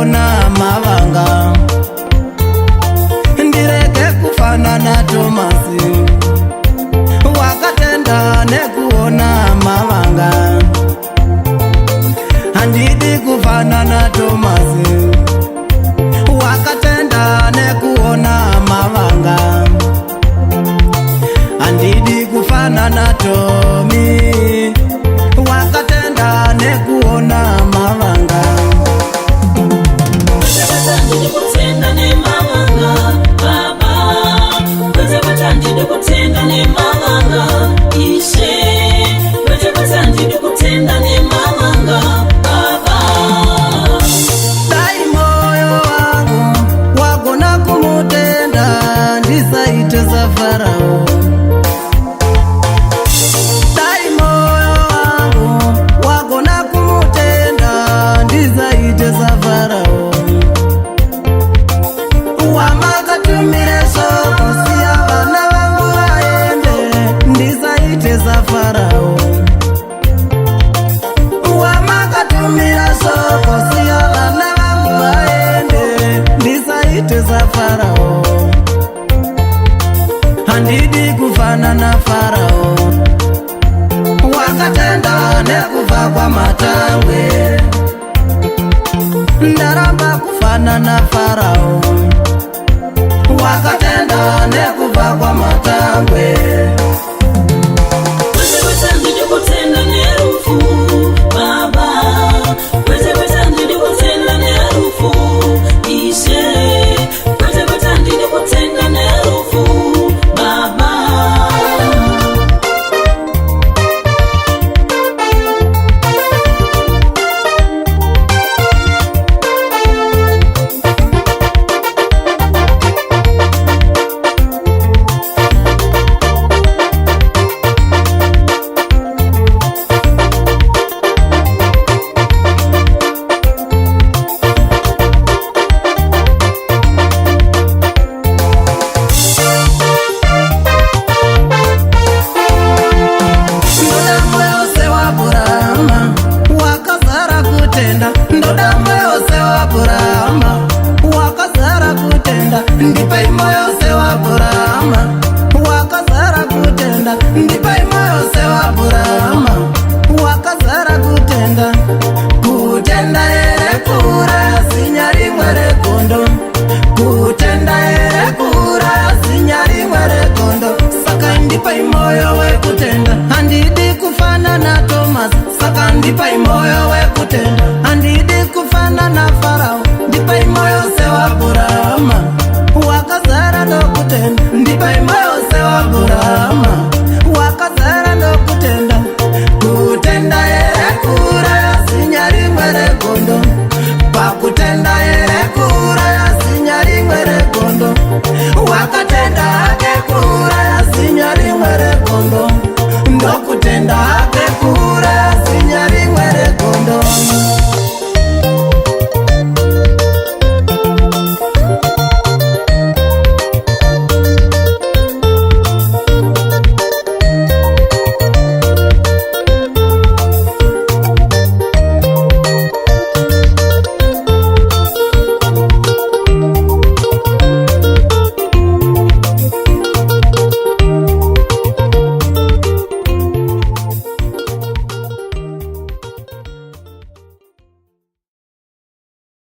nekuona mavanga, ndirege kufana na Tomasi wakatenda nekuona mavanga. Handidi kufana na Tomasi wakatenda nekuona mavanga. Handidi kufana na Tomi wakatenda nekuona mavanga. Handidi kutenda ne mavanga baba, handidi kutenda ne mavanga ishe, handidi kutenda ne mavanga baba. Dai moyo wangu wagona kumutenda, ndisaite za Farao. Dai moyo wangu wagona kumutenda, ndisaite za Farao. Wamakatumire soko siya vana vangu vaende, ndisaite za Farao. Wamakatumira soko siya vana vangu vaende, ndisaite za Farao. Handidi kufana na Farao wakatenda nekufa kwa matangwe. Ndaramba kufana na Farao wakatenda nekufa kwa matangwe. Handidi kutenda ne rufu baba, handidi kutenda ne rufu ishe, handidi kutenda ne rufu baba. Ndipe moyo